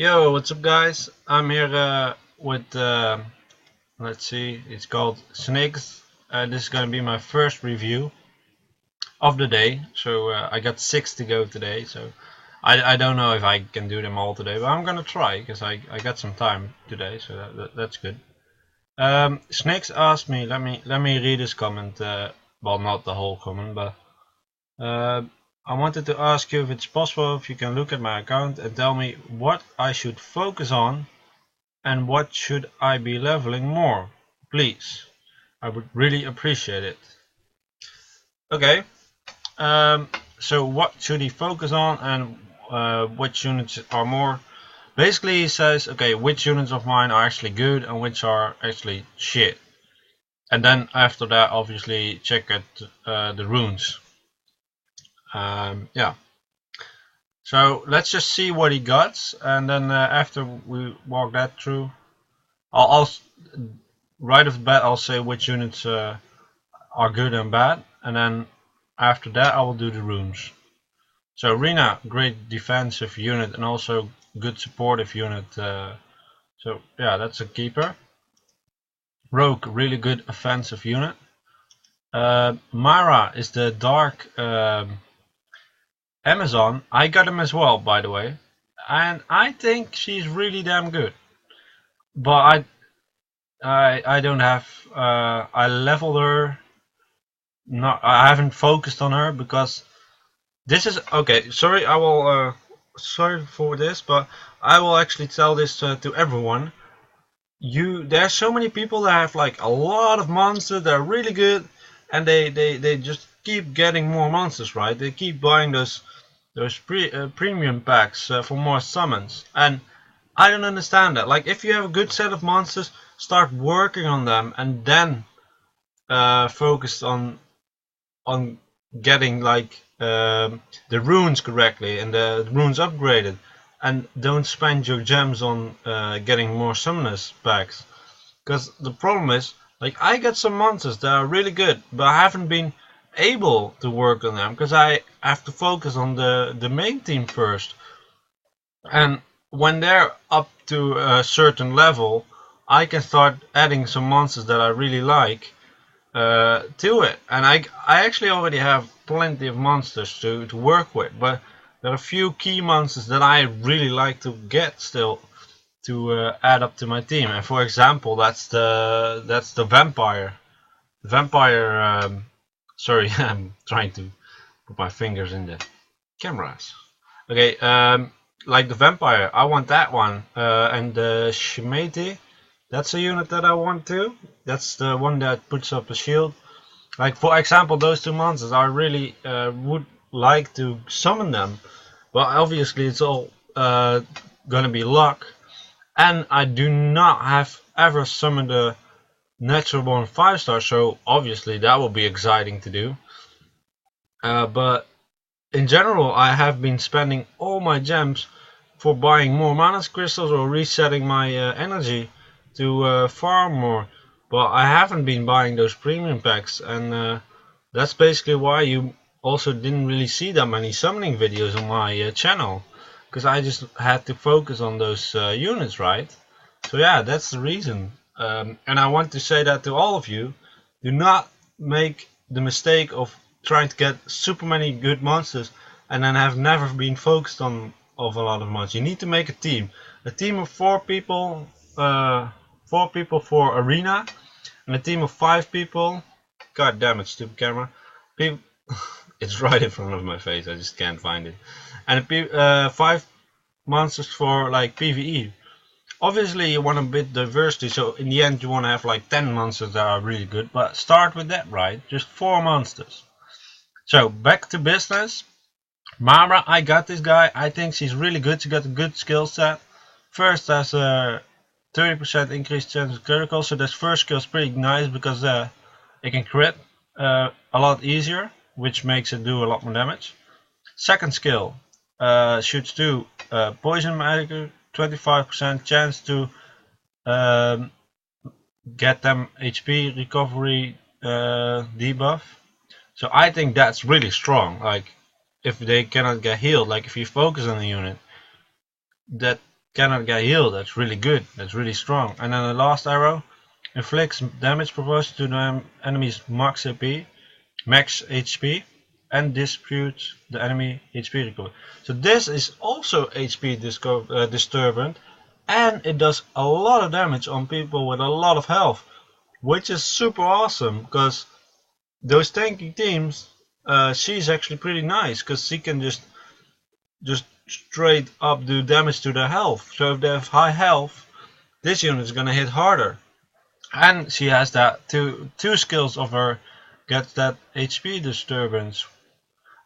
Yo, what's up guys? I'm here with, let's see, it's called Sniggz. This is gonna be my first review of the day. So I got 6 to go today, so I don't know if I can do them all today, but I'm gonna try because I got some time today, so that's good. Sniggz asked me, let me read his comment, well, not the whole comment, but uh, I wanted to ask you if it's possible if you can look at my account and tell me what I should focus on and what should I be leveling more, please. I would really appreciate it. Okay, so what should he focus on and which units are more? Basically he says, okay, which units of mine are actually good and which are actually shit. And then after that obviously check at the runes. Yeah. So let's just see what he got, and then after we walk that through, I'll right off the bat I'll say which units are good and bad, and then after that I will do the runes. So Rina, great defensive unit and also good supportive unit. So yeah, that's a keeper. Rogue, really good offensive unit. Mara is the dark Amazon. I got him as well, by the way, and I think she's really damn good. But I don't have I leveled her. Not I haven't focused on her because this is okay. Sorry, I will. Sorry for this, but I will actually tell this to everyone. There's so many people that have like a lot of monsters that are really good, and they just keep getting more monsters, right? They keep buying those premium packs for more summons, and I don't understand that. Like, if you have a good set of monsters, start working on them, and then focus on getting like the runes correctly and the runes upgraded, and don't spend your gems on getting more summoners packs. Because the problem is, like, I got some monsters that are really good, but I haven't been able to work on them because I have to focus on the main team first. And when they're up to a certain level, I can start adding some monsters that I really like to it. And I actually already have plenty of monsters to work with, but there are a few key monsters that I really like to get still to add up to my team. And for example, that's the vampire. The vampire. Sorry, I'm trying to put my fingers in the cameras. Okay, like the vampire, I want that one, and the Shimete, that's a unit that I want too. That's the one that puts up a shield. Like, for example, those two monsters, I really would like to summon them, but obviously it's all gonna be luck, and I do not have ever summoned a natural born 5-star, so obviously that will be exciting to do. But in general, I have been spending all my gems for buying more mana crystals or resetting my energy to farm more, but I haven't been buying those premium packs, and that's basically why you also didn't really see that many summoning videos on my channel, because I just had to focus on those units, right? So yeah, that's the reason. And I want to say that to all of you: do not make the mistake of trying to get super many good monsters and then have never been focused on of a lot of monsters. You need to make a team of 4 people, 4 people for arena, and a team of 5 people. God damn it, stupid camera! People, it's right in front of my face. I just can't find it. And 5 monsters for like PvE. Obviously you want a bit diversity, so in the end you want to have like 10 monsters that are really good, but start with that, right? Just 4 monsters. So back to business. Mara, I got this guy. I think she's really good. She got a good skill set. First has a 30% increased chance of critical, so this first skill is pretty nice because it can crit a lot easier, which makes it do a lot more damage. Second skill shoots 2 poison magic, 25% chance to get them HP recovery debuff. So I think that's really strong. Like, if they cannot get healed, like if you focus on the unit, that cannot get healed. That's really good. That's really strong. And then the last arrow inflicts damage proportional to the enemy's max HP, and disputes the enemy HP recovery. So this is also HP disturbant, and it does a lot of damage on people with a lot of health, which is super awesome because those tanky teams, she's actually pretty nice because she can just straight up do damage to their health. So if they have high health, this unit is gonna hit harder. And she has that two skills of her gets that HP disturbance.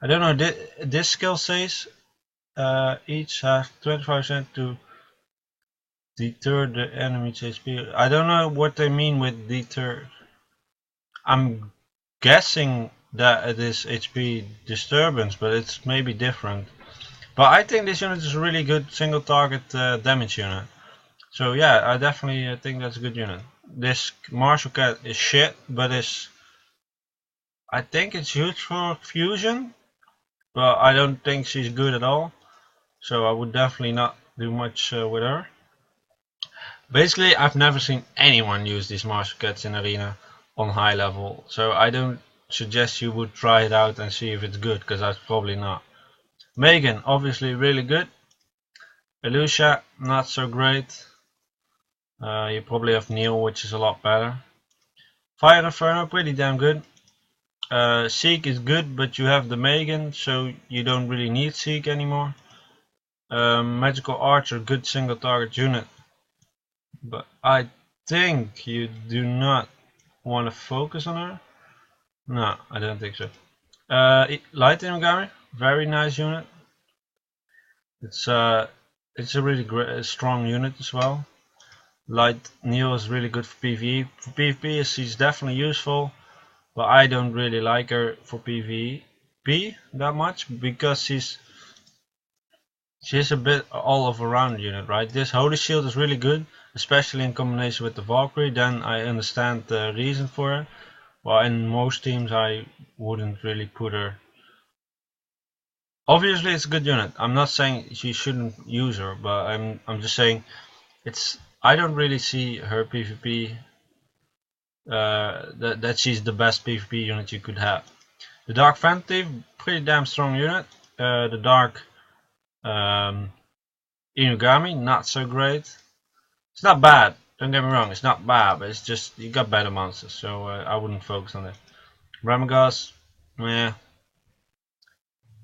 I don't know, this skill says each has 25% to deter the enemy's HP. I don't know what they mean with deter. I'm guessing that it is HP disturbance, but it's maybe different. But I think this unit is a really good single target damage unit. So yeah, I definitely think that's a good unit. This Martial Cat is shit, but I think it's used for fusion, but I don't think she's good at all. So I would definitely not do much with her. Basically, I've never seen anyone use these Martial Cats in Arena on high level. So I don't suggest you would try it out and see if it's good, because that's probably not. Megan, obviously really good. Elucia, not so great. You probably have Neil, which is a lot better. Fire Inferno, pretty damn good. Seek is good, but you have the Megan, so you don't really need Seek anymore. Magical Archer, good single target unit. But I think you do not want to focus on her. No, I don't think so. Light Inugami, very nice unit. It's a really strong unit as well. Light Neil is really good for PvE. For PvP, she's definitely useful, but I don't really like her for PvP that much because she's a bit all of around unit, right? This Holy Shield is really good, especially in combination with the Valkyrie. Then I understand the reason for it. Well, in most teams I wouldn't really put her. Obviously, it's a good unit. I'm not saying she shouldn't use her, but I'm just saying I don't really see her PvP that she's the best PvP unit you could have. The Dark Phantom, pretty damn strong unit. The Dark Inugami, not so great. It's not bad, don't get me wrong, it's not bad, but it's just you got better monsters, so I wouldn't focus on it. Ramagas, yeah,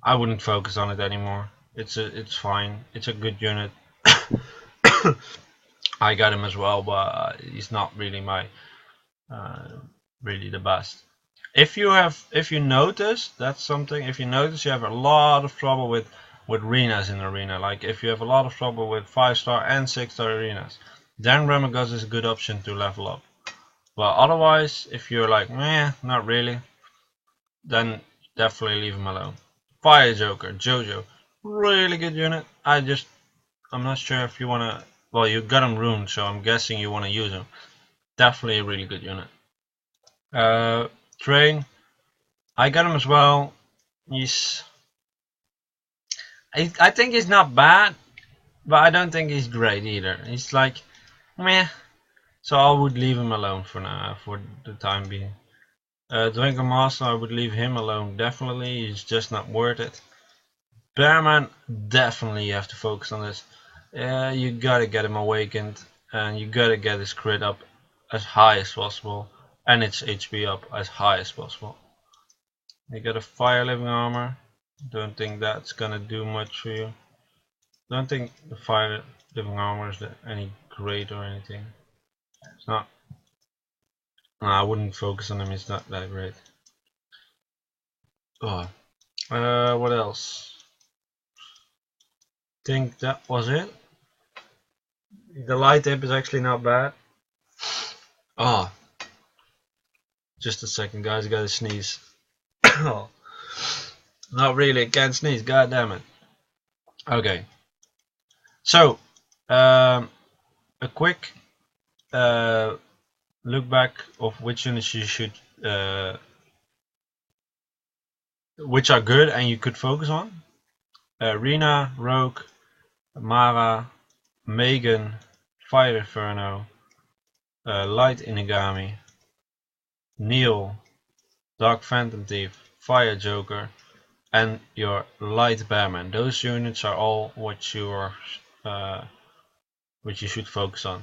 I wouldn't focus on it anymore. It's fine. It's a good unit. I got him as well, but he's not really my really the best. If you notice, that's something. If you notice you have a lot of trouble with arenas in arena, like if you have a lot of trouble with 5-star and 6-star arenas, then Ramagas is a good option to level up. But otherwise, if you're like, meh, not really, then definitely leave him alone. Fire Joker, Jojo, really good unit. I'm not sure if you wanna. Well, you got him ruined, so I'm guessing you wanna use him. Definitely a really good unit. Train, I got him as well. I think he's not bad, but I don't think he's great either. He's like, meh. So I would leave him alone for now, for the time being. Drinker Master, I would leave him alone, definitely. He's just not worth it. Bearman, definitely you have to focus on this. You gotta get him awakened, and you gotta get his crit up as high as possible, and its HP up as high as possible. You got a Fire Living Armor. Don't think that's gonna do much for you. Don't think the Fire Living Armor is any great or anything. It's not. No, I wouldn't focus on him. It's not that great. Oh, what else? Think that was it. The light tip is actually not bad. Oh, just a second, guys. I gotta sneeze. Oh, not really. Can't sneeze. God damn it. Okay. So, a quick look back of which units you should, which are good and you could focus on. Rina, Rogue, Mara, Megan, Fire Inferno, Light Inigami, Neil, Dark Phantom Thief, Fire Joker, and your Light Bearman. Those units are all what you should focus on,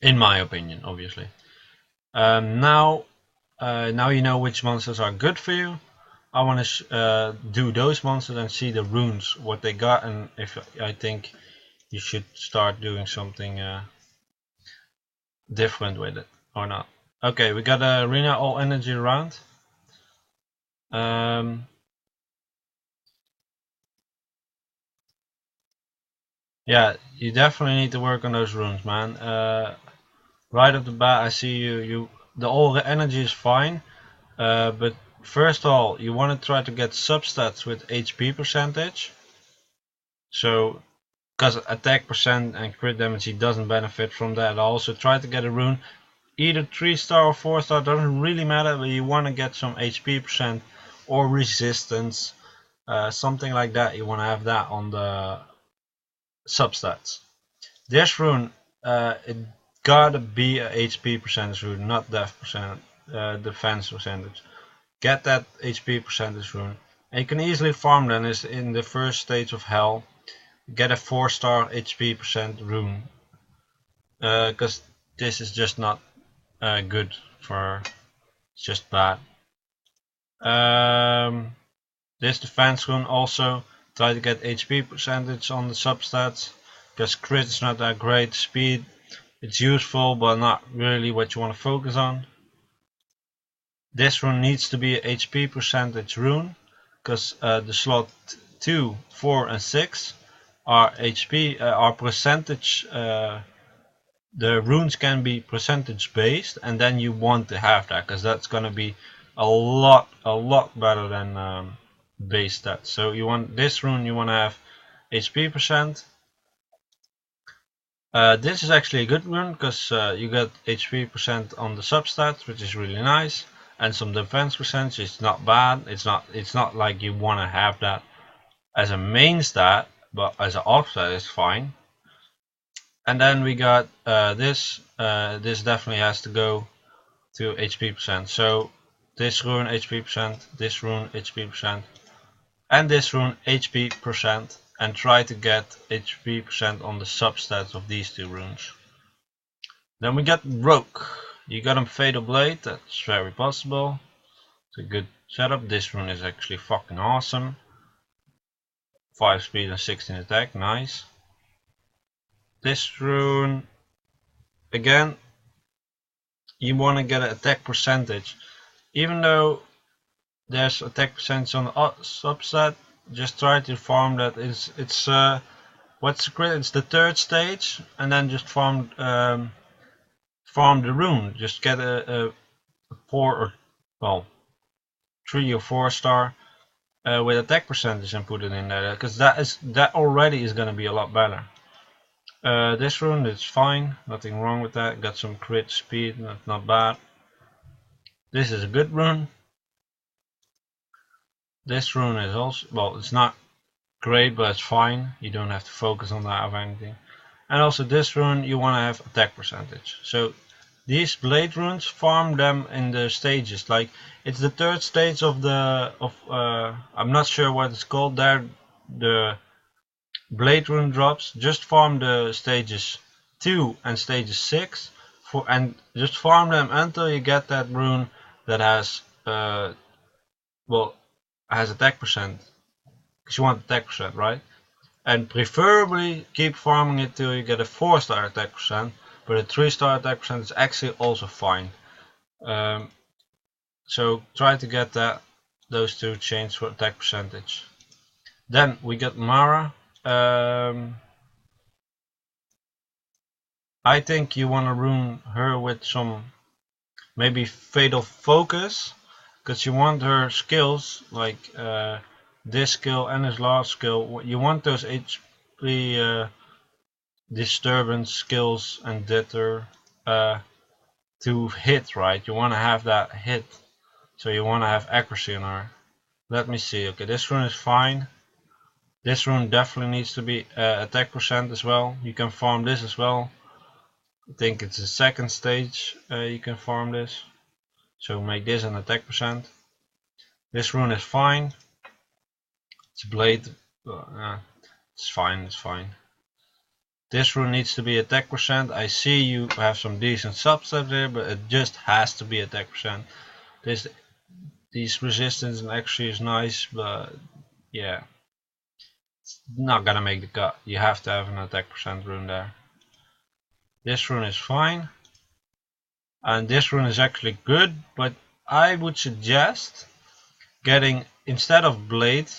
in my opinion, obviously. Now you know which monsters are good for you. I want to do those monsters and see the runes, what they got, and if I think you should start doing something different with it or not. Okay, we got a arena all energy round. Yeah, you definitely need to work on those runes, man. Right off the bat, I see the all energy is fine, but first of all, you want to try to get substats with HP percentage. So, because attack percent and crit damage, he doesn't benefit from that at all. So try to get a rune, either 3-star or 4-star, doesn't really matter, but you want to get some HP percent or resistance, something like that. You want to have that on the substats. This rune, it gotta be a HP percentage rune, not defense percentage. Get that HP percentage rune. And you can easily farm then is in the first stage of hell. Get a 4-star HP percent rune. Because this is just not good for, it's just bad. This defense rune also, try to get HP percentage on the substats. Because crit is not that great, speed it's useful but not really what you want to focus on. This rune needs to be a HP percentage rune, because the slot 2, 4 and 6 are are percentage, the runes can be percentage based, and then you want to have that because that's gonna be a lot better than base stats. So you want this rune, you want to have HP percent. This is actually a good rune because you get HP percent on the substats, which is really nice, and some defense percentage. It's not bad. It's not like you want to have that as a main stat, but as an off stat it's fine. And then we got this. This definitely has to go to HP percent. So this rune HP percent, this rune HP percent, and this rune HP percent. And try to get HP percent on the substats of these two runes. Then we got Rogue. You got him Fatal Blade, that's very possible. It's a good setup. This rune is actually fucking awesome. 5 speed and 16 attack, nice. This rune, again, you want to get an attack percentage. Even though there's attack percentage on the substat, just try to farm that. It's what's the crit? It's the 3rd stage, and then just farm the rune. Just get a 4 or well 3 or 4-star with attack percentage and put it in there, because that already is gonna be a lot better. This rune is fine, nothing wrong with that. Got some crit speed, not bad. This is a good rune. This rune is also, well, it's not great, but it's fine. You don't have to focus on that or anything. And also this rune, you want to have attack percentage. So these blade runes, farm them in the stages. Like it's the 3rd stage of I'm not sure what it's called there. The blade rune drops. Just farm the stages 2 and stages 6 and just farm them until you get that rune that has has attack percent, because you want attack percent, right? And preferably keep farming it till you get a 4-star attack percent, but a 3-star attack percent is actually also fine. So try to get those two changed for attack percentage. Then we got Mara. I think you want to rune her with some maybe fatal focus, because you want her skills like this skill and his last skill. You want those HP disturbance skills and deter to hit, right? You want to have that hit, so you want to have accuracy on her. Let me see. Okay, this rune is fine. This rune definitely needs to be attack percent as well. You can farm this as well. I think it's the second stage you can farm this. So make this an attack percent. This rune is fine. It's blade. It's fine, it's fine. This rune needs to be attack percent. I see you have some decent substeps there, but it just has to be attack percent. These resistance and accuracy is nice, but yeah, it's not gonna make the cut. You have to have an attack percent rune there. This rune is fine, and this rune is actually good, but I would suggest getting, instead of blade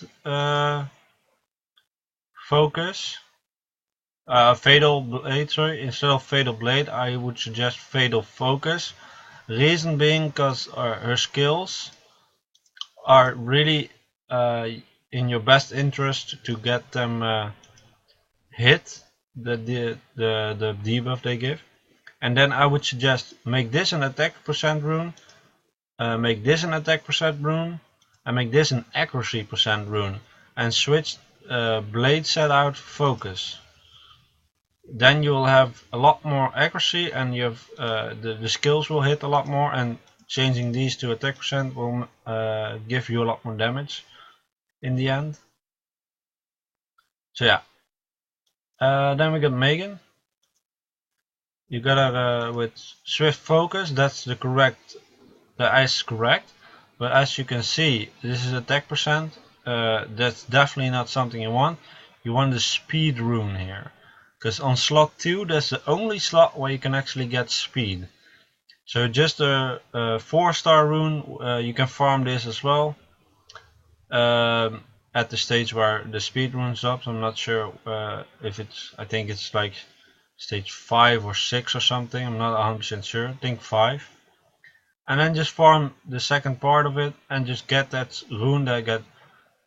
focus, fatal blade, sorry, instead of fatal blade, I would suggest fatal focus. Reason being because her skills are really in your best interest to get them hit the debuff they give. And then I would suggest make this an attack percent rune, make this an attack percent rune, and make this an accuracy percent rune, and switch blade set out focus. Then you will have a lot more accuracy, and you have the skills will hit a lot more, and changing these to attack percent will give you a lot more damage in the end. So yeah. Then we got Megan. You got her with swift focus. That's the correct. The ice is correct, but as you can see, this is attack percent. That's definitely not something you want. You want the speed rune here, because on slot 2 that's the only slot where you can actually get speed. So just a 4-star rune, you can farm this as well. At the stage where the speed rune's up, I'm not sure if it's, I think it's like stage 5 or 6 or something, I'm not 100% sure, I think 5. And then just farm the second part of it and just get that rune that get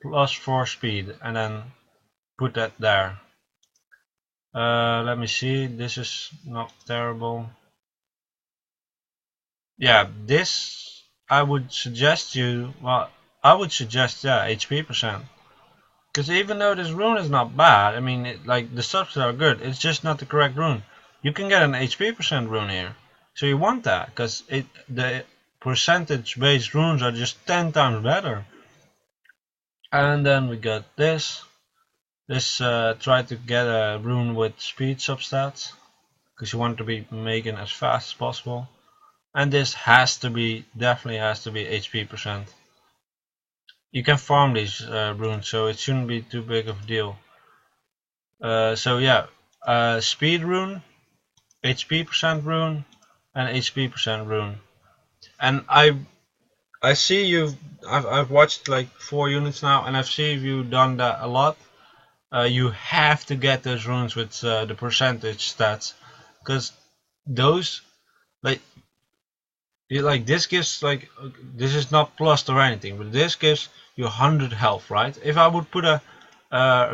+4 speed, and then put that there. Let me see, this is not terrible. Yeah, this I would suggest you, well, I would suggest, yeah, HP percent. Because even though this rune is not bad, I mean, like the subs are good, it's just not the correct rune. You can get an HP percent rune here, so you want that, because the percentage based runes are just 10 times better. And then we got this. This try to get a rune with speed substats, because you want to be making as fast as possible. And this has to be, definitely has to be HP percent. You can farm these runes, so it shouldn't be too big of a deal. So yeah, speed rune, HP percent rune, and HP percent rune. And I see I've watched like 4 units now, and I've seen you done that a lot. You have to get those runes with the percentage stats, because those, like this gives, like, this is not plus or anything, but this gives you 100 health, right? If I would put a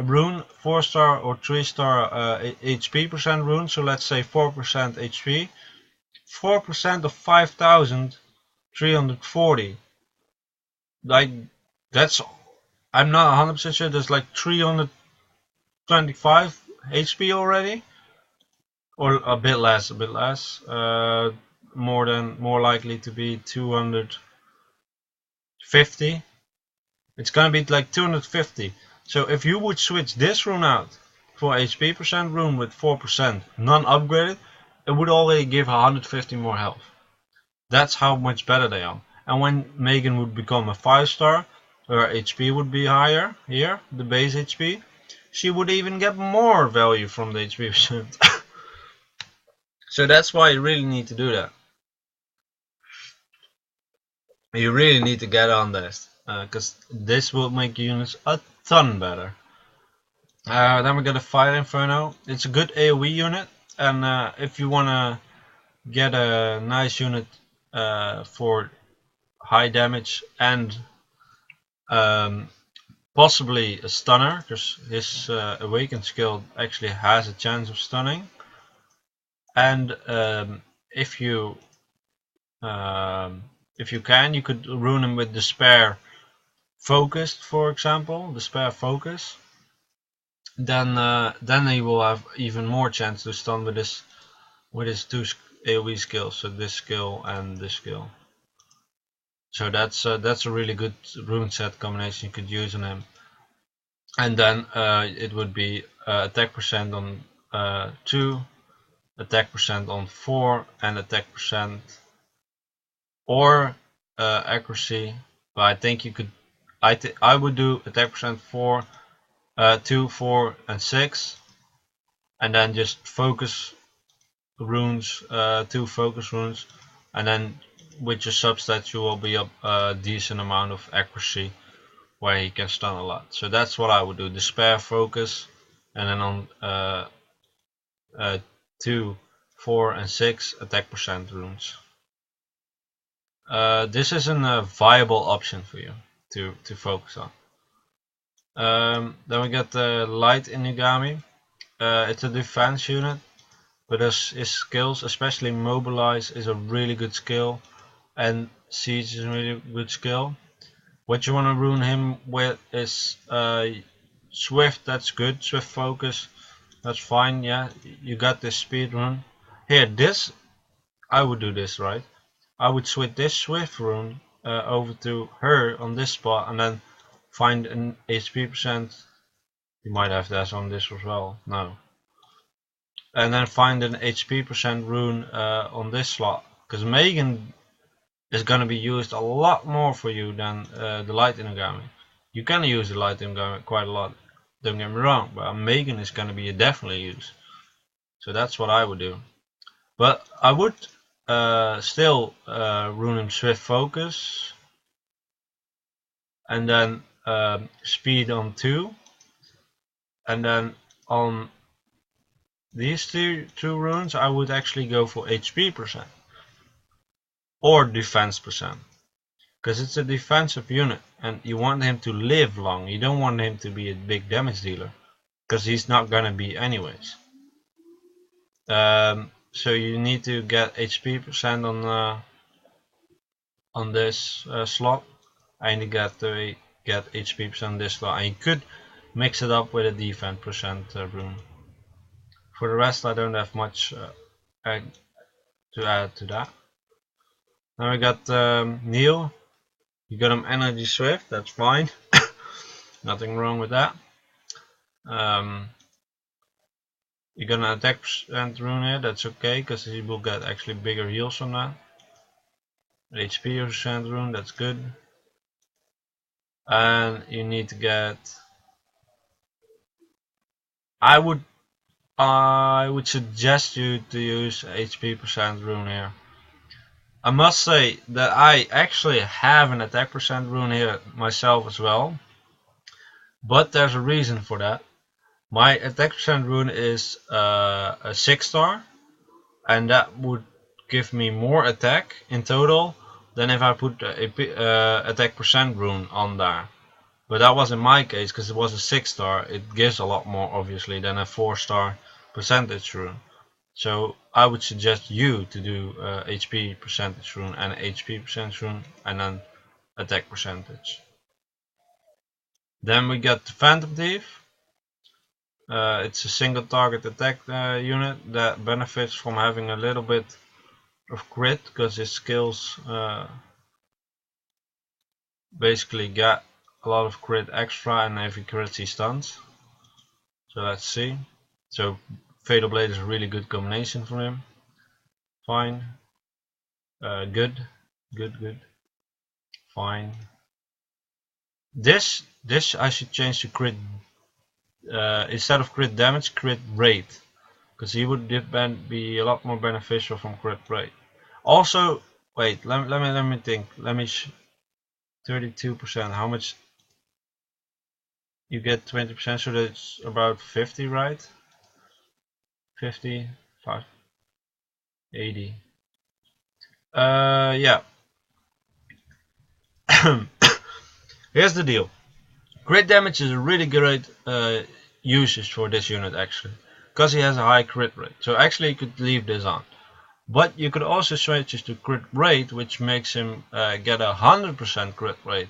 rune 4-star or 3-star HP percent rune, so let's say 4% HP, 4% of 5,340, like that's, I'm not 100% sure, that's like 325 HP already, or a bit less, more likely to be 250. It's gonna be like 250. So if you would switch this rune out for HP percent rune with 4% non-upgraded, it would already give 150 more health. That's how much better they are. And when Megan would become a 5-star, her HP would be higher here, the base HP. She would even get more value from the HP percent. So that's why you really need to do that. You really need to get on this, because this will make units a ton better. Then we got a Fire Inferno. It's a good AoE unit, and if you want to get a nice unit for high damage and possibly a stunner, because his Awakened skill actually has a chance of stunning. And if you can, you could rune him with Despair Focused, for example, Despair Focus. then he will have even more chance to stun with his two AoE skills, so this skill and this skill. So that's a really good rune set combination you could use on him. And then it would be attack percent on 2, attack percent on 4, and attack percent or accuracy. But I think you could, I would do attack percent 4, 2, 4, and 6, and then just focus runes, 2 focus runes, and then with your substats you will be up a decent amount of accuracy where he can stun a lot. So that's what I would do: despair, focus, and then on 2, 4, and 6 attack percent runes. This isn't a viable option for you to focus on. Then we got the light Inugami. It's a defense unit, but his skills, especially mobilize, is a really good skill, and siege is a really good skill. What you want to rune him with is swift. That's good. Swift focus, that's fine. Yeah, you got this speed rune. Here, this I would do this right. I would switch this swift rune over to her on this spot, and then find an HP percent. You might have that on this as well. No. And then find an HP percent rune on this slot, because Megan is gonna be used a lot more for you than the light Inugami. You can use the light Inugami quite a lot, don't get me wrong, but Megan is gonna be definitely used. So that's what I would do. But I would still rune him swift focus, and then speed on 2, and then on these two runes I would actually go for HP percent or defense percent, because it's a defensive unit and you want him to live long. You don't want him to be a big damage dealer, because he's not gonna be anyways. So you need to get HP percent on this slot, and you get HP percent on this slot, and you could mix it up with a defense percent rune. For the rest, I don't have much to add to that. Now we got Neil. You got him energy swift, that's fine. Nothing wrong with that. You got an attack percent rune here, that's okay, because he will get actually bigger heals from that. HP percent rune, that's good. And you need to get, I would suggest you to use HP percent rune here. I must say that I actually have an attack percent rune here myself as well, but there's a reason for that. My attack percent rune is a 6-star, and that would give me more attack in total than if I put a attack percent rune on there. But that was in my case, because it was a 6-star. It gives a lot more obviously than a 4-star percentage rune. So I would suggest you to do HP percentage rune and HP percentage rune, and then attack percentage. Then we got the Phantom Thief. It's a single target attack unit that benefits from having a little bit of crit, because his skills basically get a lot of crit extra, and if he crits he stuns. So let's see. So Fatal Blade is a really good combination for him. Fine. Good. Fine. This I should change to crit. Instead of crit damage, crit rate, because he would be a lot more beneficial from crit rate. Also, wait, let me think. 32%. How much? You get 20%, so that's about 50, right? 50, 5, 80. Yeah. Here's the deal. Crit damage is a really great usage for this unit actually, because he has a high crit rate. So actually you could leave this on. But you could also switch it to crit rate, which makes him get a 100% crit rate.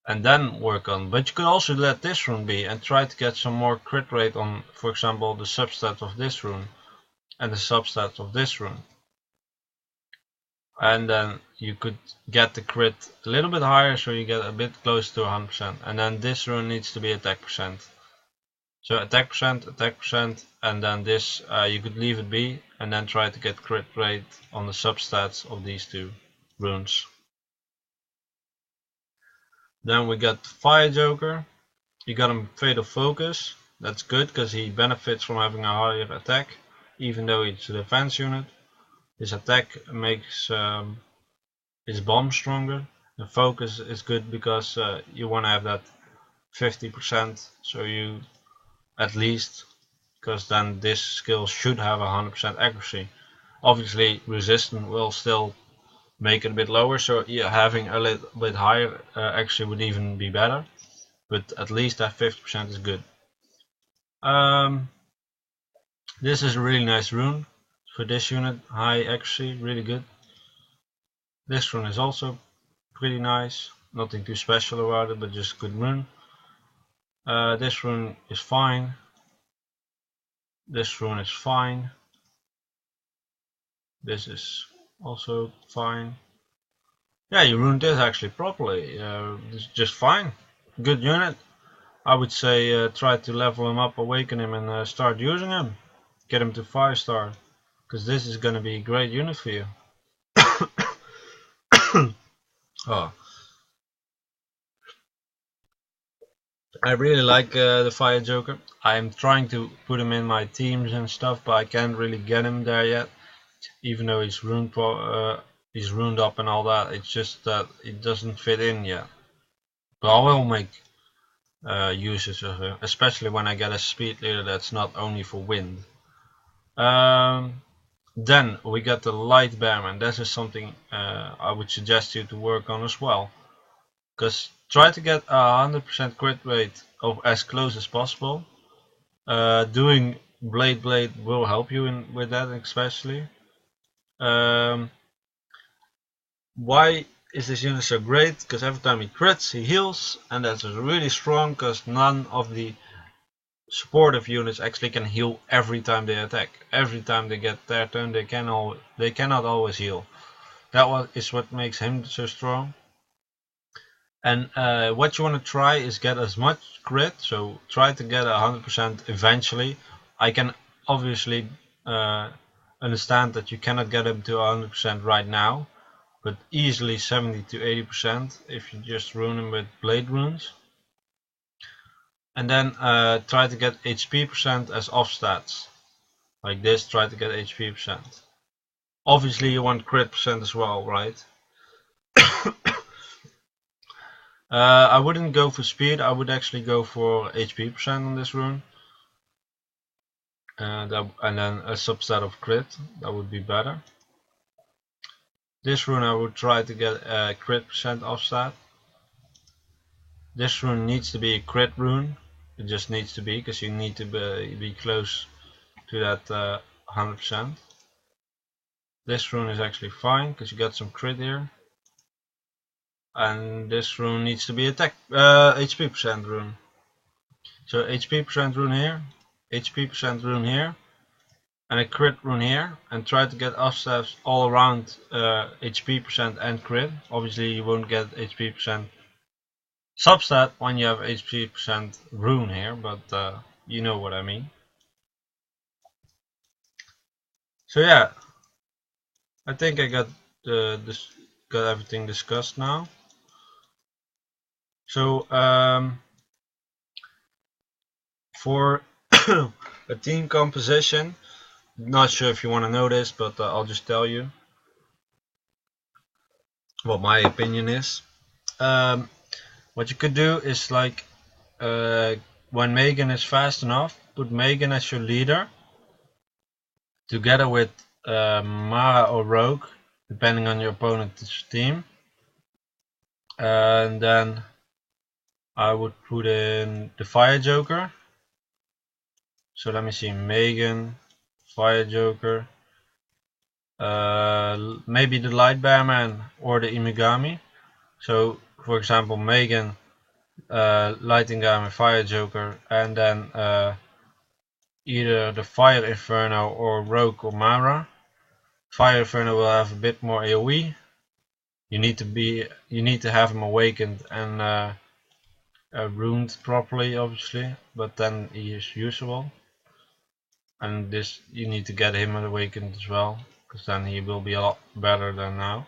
and then work on. But you could also let this rune be and try to get some more crit rate on, for example, the substat of this rune and the substat of this rune. And then you could get the crit a little bit higher, so you get a bit close to 100%. And then this rune needs to be attack percent. So attack percent, and then this you could leave it be, and then try to get crit rate on the substats of these two runes. Then we got Fire Joker. You got him Fatal Focus. That's good because he benefits from having a higher attack, even though it's a defense unit. His attack makes his bomb stronger. The focus is good because you want to have that 50%, so you at least, because then this skill should have 100% accuracy. Obviously resistant will still make it a bit lower, so yeah, having a little bit higher accuracy would even be better, but at least that 50% is good. This is a really nice rune for this unit, high accuracy, really good. This rune is also pretty nice, nothing too special about it, but just good rune. This rune is fine. This rune is fine. This is also fine. Yeah, you ruined this actually properly. It's just fine. Good unit. I would say try to level him up, awaken him, and start using him. Get him to 5-star, because this is going to be a great unit for you. Oh. I really like the Fire Joker. I'm trying to put him in my teams and stuff, but I can't really get him there yet. Even though he's runed up and all that, it's just that it doesn't fit in yet. But I will make uses of him, especially when I get a speed leader that's not only for wind. Then we got the Light Bearman. This is something I would suggest you to work on as well, because try to get a 100% crit rate of as close as possible. Doing Blade will help you with that, especially. Why is this unit so great? Because every time he crits, he heals, and that's really strong because none of the supportive units actually can heal every time they attack. Every time they get their turn, they cannot always heal. That is what makes him so strong. And what you want to try is get as much crit, so try to get 100% eventually. I can obviously understand that you cannot get him to 100% right now, but easily 70 to 80% if you just rune him with blade runes. And then try to get HP percent as off stats. Like this, try to get HP percent. Obviously you want crit percent as well, right? I wouldn't go for speed, I would actually go for HP percent on this rune. And then a subset of crit, that would be better. This rune I would try to get a crit percent offstat. This rune needs to be a crit rune. It just needs to be, because you need to be close to that 100%. This rune is actually fine, because you got some crit here. And this rune needs to be attack HP percent rune. So HP percent rune here, HP percent rune here, and a crit rune here, and try to get offstats all around HP percent and crit. Obviously you won't get HP percent substat when you have HP percent rune here, but you know what I mean. So yeah, I think I got everything discussed now. So for a team composition, not sure if you want to know this, but I'll just tell you what my opinion is. What you could do is, like, when Megan is fast enough, put Megan as your leader together with Mara or Rogue, depending on your opponent's team. And then I would put in the Fire Joker. So let me see, Megan, Fire Joker, maybe the Light Bearman or the Imigami. So for example, Megan Lighting Gun and Fire Joker, and then either the Fire Inferno or Rogue or Mara. Fire Inferno will have a bit more AoE. You need to have him awakened and runed properly, obviously, but then he is usable. And this, you need to get him awakened as well, because then he will be a lot better than now.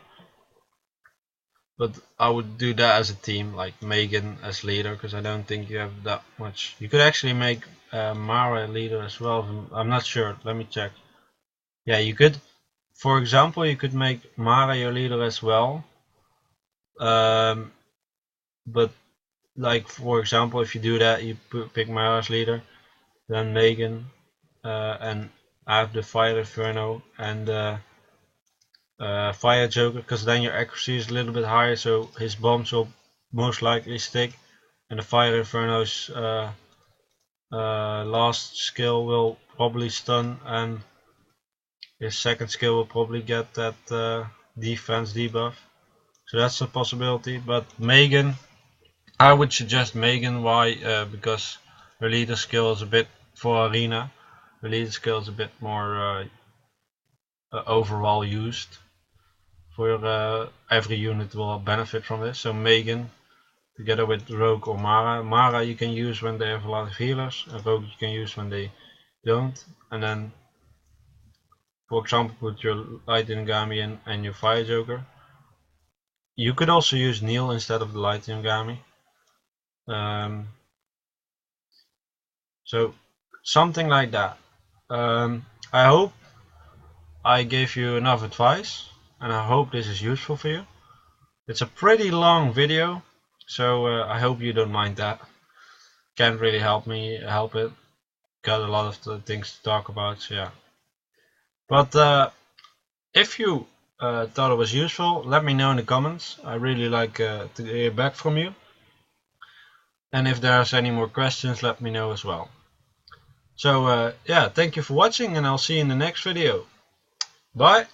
But I would do that as a team, like Megan as leader, because I don't think you have that much. You could actually make Mara leader as well. I'm not sure. Let me check. Yeah, you could. For example, you could make Mara your leader as well. But like, for example, if you do that, you pick Mara as leader, then Megan, and I have the Fire Inferno and Fire Joker, because then your accuracy is a little bit higher, so his bombs will most likely stick, and the Fire Inferno's last skill will probably stun, and his second skill will probably get that defense debuff. So that's a possibility. But Megan, I would suggest Megan. Why? Because her leader skill is a bit, for arena, her leader skill is a bit more overall used. For every unit will benefit from this. So Megan, together with Rogue or Mara. Mara you can use when they have a lot of healers, and Rogue you can use when they don't. And then, for example, put your Lightning Gami in and your Fire Joker. You could also use Neil instead of the Lightning Gami. So something like that. I hope I gave you enough advice, and I hope this is useful for you. It's a pretty long video, so I hope you don't mind that. Can't really help it. Got a lot of things to talk about, so yeah. But if you thought it was useful, let me know in the comments. I really like to hear back from you. And if there's any more questions, let me know as well. So yeah, thank you for watching, and I'll see you in the next video. Bye!